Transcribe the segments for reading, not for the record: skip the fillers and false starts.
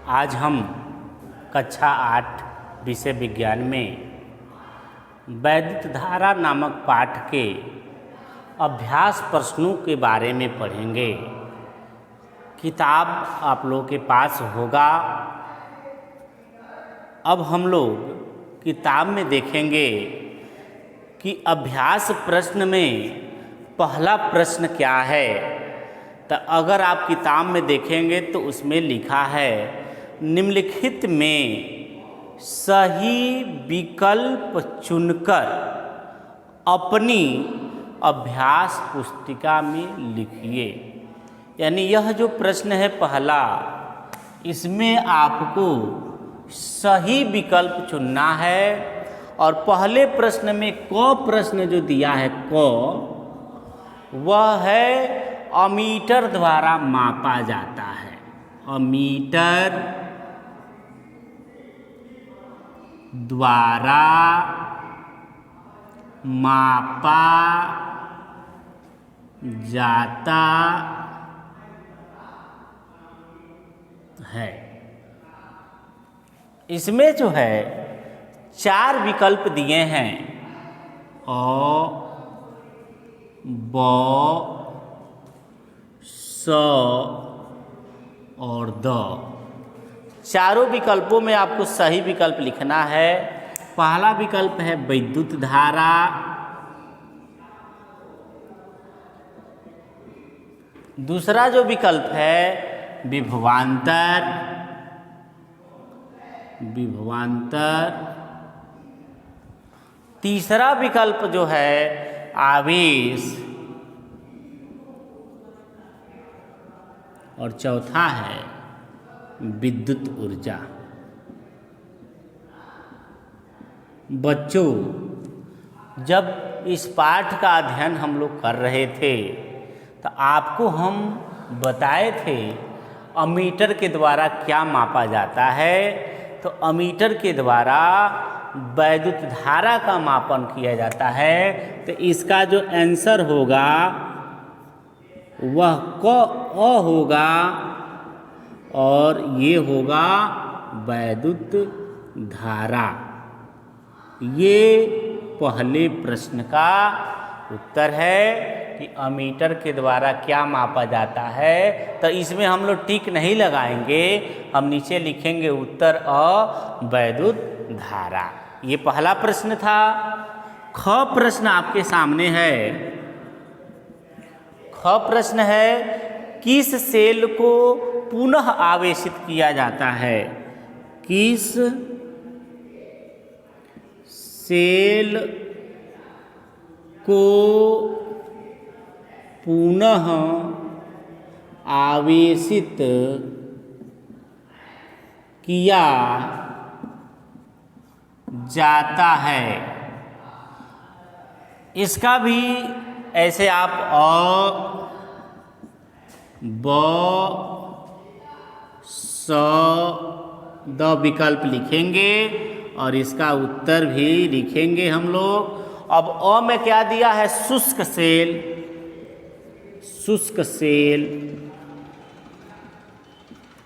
आज हम कक्षा 8 विषय विज्ञान में वैद्युत धारा नामक पाठ के अभ्यास प्रश्नों के बारे में पढ़ेंगे। किताब आप लोगों के पास होगा। अब हम लोग किताब में देखेंगे कि अभ्यास प्रश्न में पहला प्रश्न क्या है। तो अगर आप किताब में देखेंगे तो उसमें लिखा है, निम्नलिखित में सही विकल्प चुनकर अपनी अभ्यास पुस्तिका में लिखिए। यानी यह जो प्रश्न है पहला, इसमें आपको सही विकल्प चुनना है। और पहले प्रश्न में क प्रश्न जो दिया है क, वह है अमीटर द्वारा मापा जाता है। अमीटर द्वारा मापा जाता है। इसमें जो है 4 विकल्प दिए हैं, अ, ब, स और द। चारों विकल्पों में आपको सही विकल्प लिखना है। पहला विकल्प है वैद्युत धारा, दूसरा जो विकल्प है विभवांतर, तीसरा विकल्प जो है आवेश, और चौथा है विद्युत ऊर्जा। बच्चों, जब इस पाठ का अध्ययन हम लोग कर रहे थे तो आपको हम बताए थे अमीटर के द्वारा क्या मापा जाता है। तो अमीटर के द्वारा वैद्युत धारा का मापन किया जाता है। तो इसका जो आंसर होगा वह क होगा और ये होगा वैद्युत धारा। ये पहले प्रश्न का उत्तर है कि अमीटर के द्वारा क्या मापा जाता है। तो इसमें हम लोग टिक नहीं लगाएंगे, हम नीचे लिखेंगे उत्तर अ, वैद्युत धारा। ये पहला प्रश्न था। ख प्रश्न आपके सामने है। ख प्रश्न है, किस सेल को पुनः आवेशित किया जाता है। किस सेल को पुनः आवेशित किया जाता है। इसका भी ऐसे आप अ, ब, स, द विकल्प लिखेंगे और इसका उत्तर भी लिखेंगे हम लोग। अब अ में क्या दिया है, शुष्क सेल,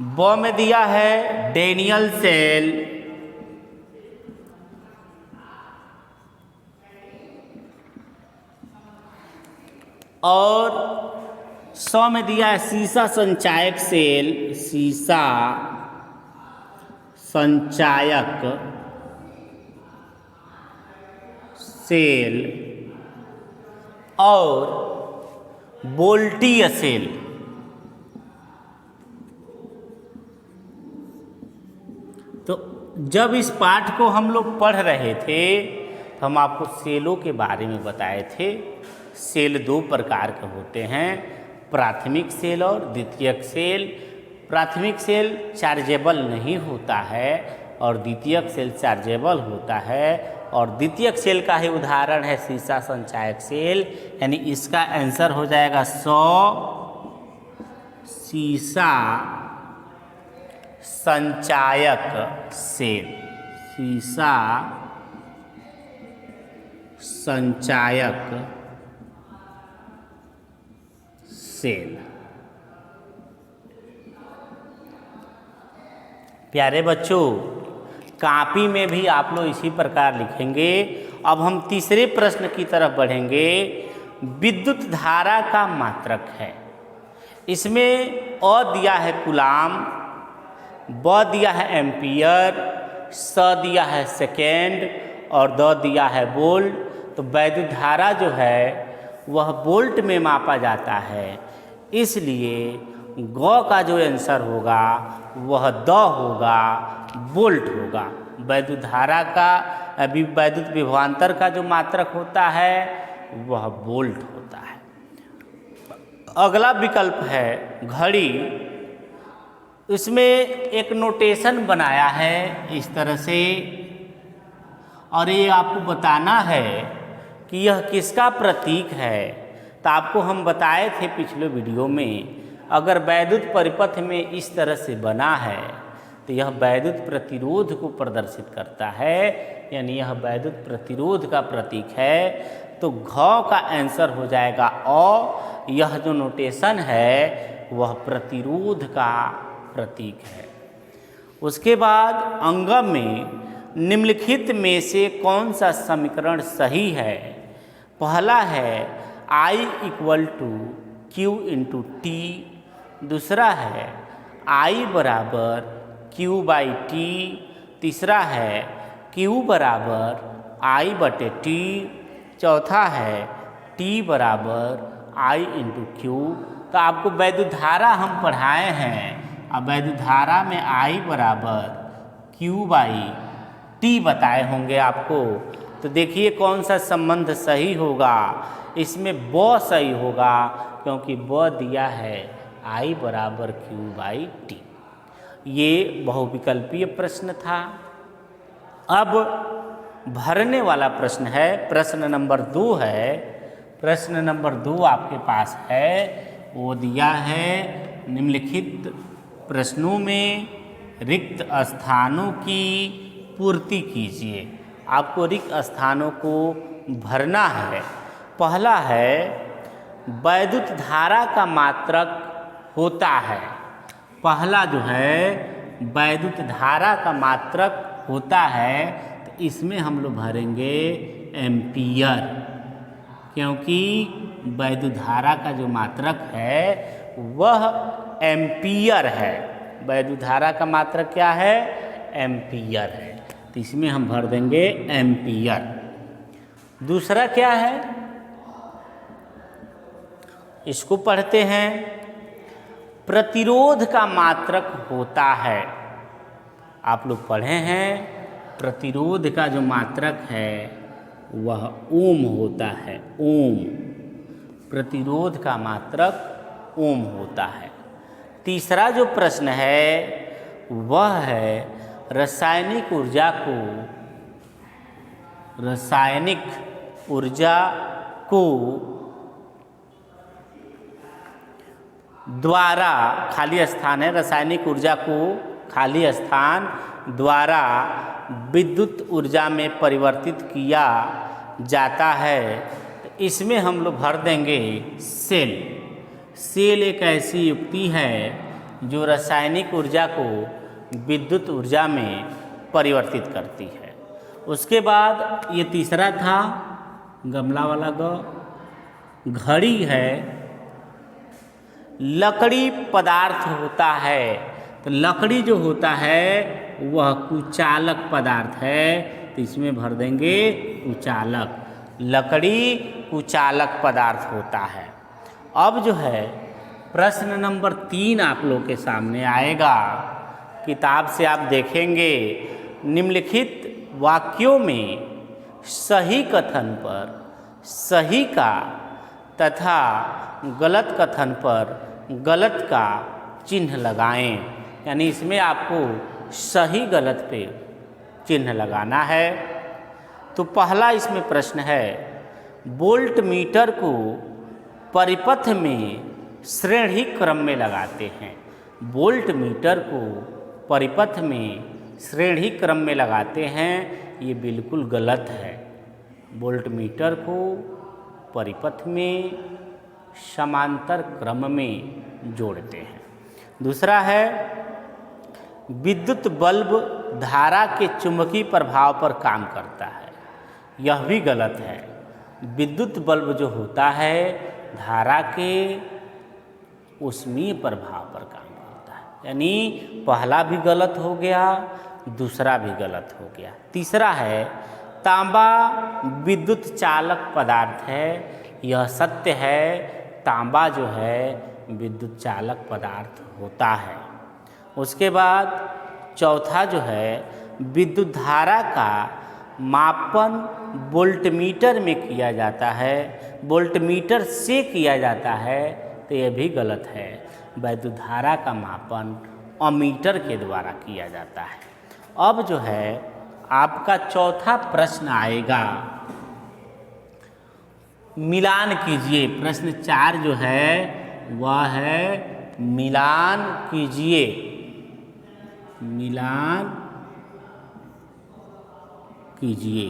ब में दिया है डैनियल सेल, और स में दिया है सीसा संचायक सेल, सीसा संचायक सेल, और वोल्टीय सेल। तो जब इस पाठ को हम लोग पढ़ रहे थे तो हम आपको सेलों के बारे में बताए थे। सेल 2 प्रकार के होते हैं, प्राथमिक सेल और द्वितीयक सेल। प्राथमिक सेल चार्जेबल नहीं होता है और द्वितीयक सेल चार्जेबल होता है। और द्वितीयक सेल का ही उदाहरण है सीसा संचायक सेल। यानी इसका आंसर हो जाएगा 100 सीसा संचायक सेल, सीसा संचायक सेल। प्यारे बच्चों, कॉपी में भी आप लोग इसी प्रकार लिखेंगे। अब हम तीसरे प्रश्न की तरफ बढ़ेंगे। विद्युत धारा का मात्रक है। इसमें अ दिया है कूलाम, ब दिया है एम्पियर, स दिया है सेकेंड और द दिया है वोल्ट। तो वैद्युत धारा जो है वह वोल्ट में मापा जाता है, इसलिए ग का जो आंसर होगा वह द होगा, वोल्ट होगा। वैद्युत धारा का वैद्युत विभवांतर का जो मात्रक होता है वह वोल्ट होता है। अगला विकल्प है घड़ी। इसमें एक नोटेशन बनाया है इस तरह से, और ये आपको बताना है कि यह किसका प्रतीक है। तो आपको हम बताए थे पिछले वीडियो में, अगर वैद्युत परिपथ में इस तरह से बना है तो यह वैद्युत प्रतिरोध को प्रदर्शित करता है, यानी यह वैद्युत प्रतिरोध का प्रतीक है। तो घ का आंसर हो जाएगा अ। यह जो नोटेशन है वह प्रतिरोध का प्रतीक है। उसके बाद अंगम में निम्नलिखित में से कौन सा समीकरण सही है। पहला है I = Q × T, दूसरा है I = Q/T, तीसरा है Q = I/T, चौथा है T = I × Q। तो आपको वैद्युत धारा हम पढ़ाए हैं, अब वैद्युत धारा में I = Q/T बताए होंगे आपको। तो देखिए कौन सा संबंध सही होगा। इसमें ब सही होगा, क्योंकि ब दिया है I = Q/T। ये बहुविकल्पीय प्रश्न था। अब भरने वाला प्रश्न है, प्रश्न नंबर 2 है। प्रश्न नंबर 2 आपके पास है, वो दिया है निम्नलिखित प्रश्नों में रिक्त स्थानों की पूर्ति कीजिए। आपको रिक्त स्थानों को भरना है। पहला है वैद्युत धारा का मात्रक होता है। पहला जो है वैद्युत धारा का मात्रक होता है, तो इसमें हम लोग भरेंगे एम्पियर, क्योंकि वैद्युत धारा का जो मात्रक है वह एम्पियर है। वैद्युत धारा का मात्रक क्या है? एम्पियर है। तो इसमें हम भर देंगे एम्पियर। दूसरा क्या है, इसको पढ़ते हैं। प्रतिरोध का मात्रक होता है। आप लोग पढ़े हैं, प्रतिरोध का जो मात्रक है वह ओम होता है। ओम, प्रतिरोध का मात्रक ओम होता है। तीसरा जो प्रश्न है वह है रासायनिक ऊर्जा को द्वारा, खाली स्थान है, रासायनिक ऊर्जा को खाली स्थान द्वारा विद्युत ऊर्जा में परिवर्तित किया जाता है। तो इसमें हम लोग भर देंगे सेल। सेल एक ऐसी युक्ति है जो रासायनिक ऊर्जा को विद्युत ऊर्जा में परिवर्तित करती है। उसके बाद ये तीसरा था गमला वाला ग। घड़ी है, लकड़ी पदार्थ होता है। तो लकड़ी जो होता है वह कुचालक पदार्थ है, तो इसमें भर देंगे कुचालक। लकड़ी कुचालक पदार्थ होता है। अब जो है प्रश्न नंबर 3 आप लोग के सामने आएगा। किताब से आप देखेंगे, निम्नलिखित वाक्यों में सही कथन पर सही का तथा गलत कथन पर गलत का चिन्ह लगाएं। यानी इसमें आपको सही गलत पे चिन्ह लगाना है। तो पहला इसमें प्रश्न है, वोल्ट मीटर को परिपथ में श्रेणी क्रम में लगाते हैं। वोल्ट मीटर को परिपथ में श्रेणी क्रम में लगाते हैं, ये बिल्कुल गलत है। वोल्ट मीटर को परिपथ में समांतर क्रम में जोड़ते हैं। दूसरा है विद्युत बल्ब धारा के चुंबकीय प्रभाव पर काम करता है, यह भी गलत है। विद्युत बल्ब जो होता है धारा के ऊष्मीय प्रभाव पर काम करता है, यानी पहला भी गलत हो गया, दूसरा भी गलत हो गया। तीसरा है तांबा विद्युत चालक पदार्थ है, यह सत्य है, तांबा जो है विद्युत चालक पदार्थ होता है। उसके बाद चौथा जो है विद्युत धारा का मापन वोल्टमीटर में किया जाता है, वोल्टमीटर से किया जाता है, तो यह भी गलत है। विद्युत धारा का मापन अमीटर के द्वारा किया जाता है। अब जो है आपका चौथा प्रश्न आएगा, मिलान कीजिए। प्रश्न 4 जो है वह है मिलान कीजिए। मिलान कीजिए।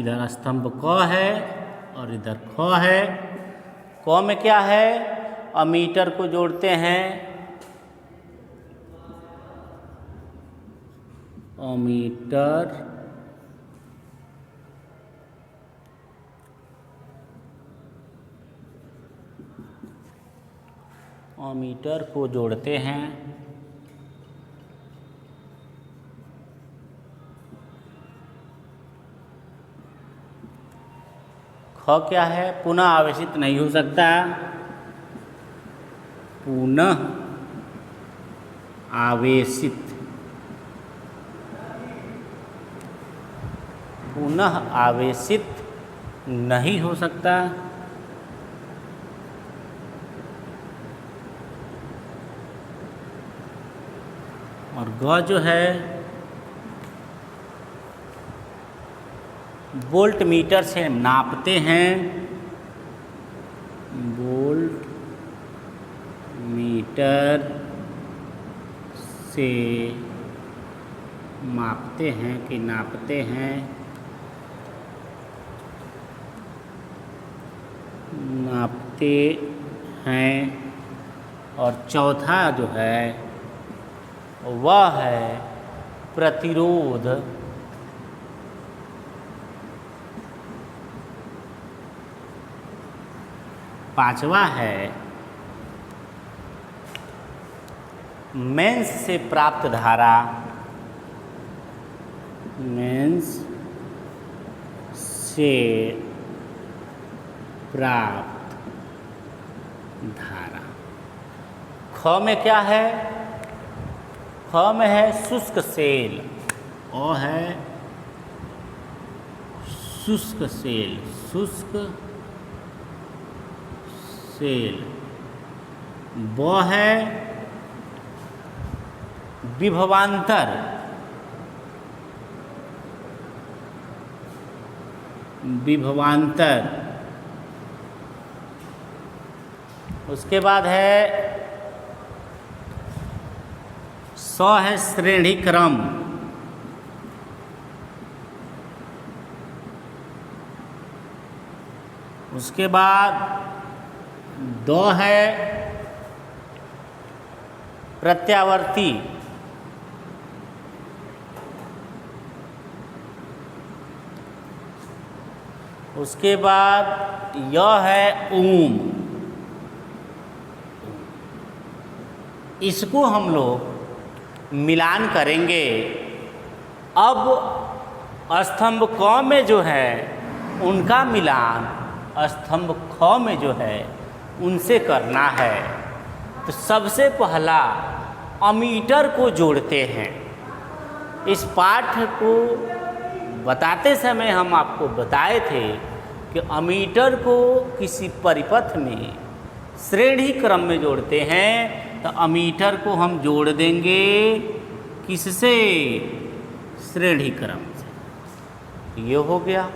इधर स्तंभ क है और इधर ख है। क में क्या है, अमीटर को जोड़ते हैं, अमीटर अमीटर को जोड़ते हैं। ख क्या है, पुनः आवेशित नहीं हो सकता, पुनः आवेशित, पुनः आवेशित नहीं हो सकता। और ग जो है वोल्ट मीटर से नापते हैं, वोल्ट मीटर से मापते हैं कि नापते हैं, नापते हैं। और चौथा जो है वह है प्रतिरोध, पांचवा है मेंस से प्राप्त धारा, मेंस से प्राप्त धारा। ख में क्या है, ख में है शुष्क सेल, ओ है शुष्क सेल, शुष्क सेल। ब है विभवांतर, विभवांतर। उसके बाद है स है श्रेणी क्रम, उसके बाद द है प्रत्यावर्ती, उसके बाद यह है ओम। इसको हम लोग मिलान करेंगे। अब स्तंभ क में जो है उनका मिलान स्तंभ ख में जो है उनसे करना है। तो सबसे पहला अमीटर को जोड़ते हैं। इस पाठ को बताते समय हम आपको बताए थे कि अमीटर को किसी परिपथ में श्रेणी क्रम में जोड़ते हैं। तो अमीटर को हम जोड़ देंगे किससे, श्रेणी क्रम से। ये हो गया,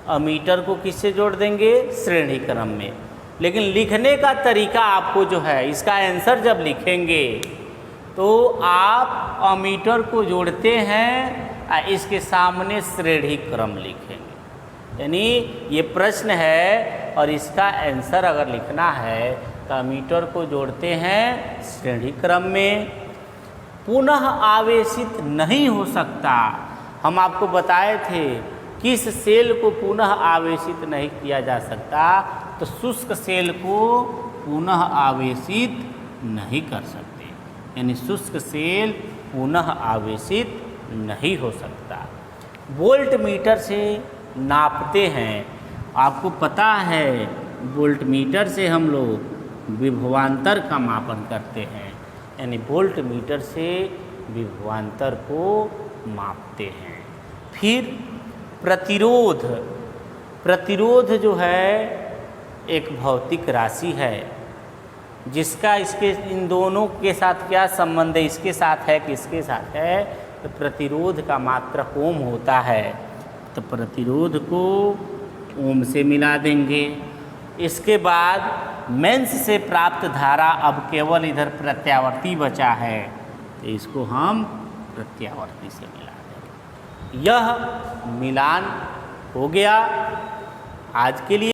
अमीटर को किससे जोड़ देंगे, श्रेणी क्रम में। लेकिन लिखने का तरीका आपको जो है, इसका आंसर जब लिखेंगे तो आप अमीटर को जोड़ते हैं, इसके सामने श्रेणी क्रम लिखेंगे। यानी ये प्रश्न है और इसका आंसर अगर लिखना है का मीटर को जोड़ते हैं श्रेणी क्रम में। पुनः आवेशित नहीं हो सकता। हम आपको बताए थे किस सेल को पुनः आवेशित नहीं किया जा सकता, तो शुष्क सेल को पुनः आवेशित नहीं कर सकते, यानी शुष्क सेल पुनः आवेशित नहीं हो सकता। वोल्ट मीटर से नापते हैं। आपको पता है वोल्ट मीटर से हम लोग विभवांतर का मापन करते हैं, यानी वोल्ट मीटर से विभवांतर को मापते हैं। फिर प्रतिरोध, प्रतिरोध जो है एक भौतिक राशि है जिसका इसके इन दोनों के साथ क्या संबंध है, इसके साथ है कि इसके साथ है, तो प्रतिरोध का मात्रक ओम होता है, तो प्रतिरोध को ओम से मिला देंगे। इसके बाद मेंस से प्राप्त धारा, अब केवल इधर प्रत्यावर्ती बचा है, तो इसको हम प्रत्यावर्ती से मिला देंगे। यह मिलान हो गया आज के लिए।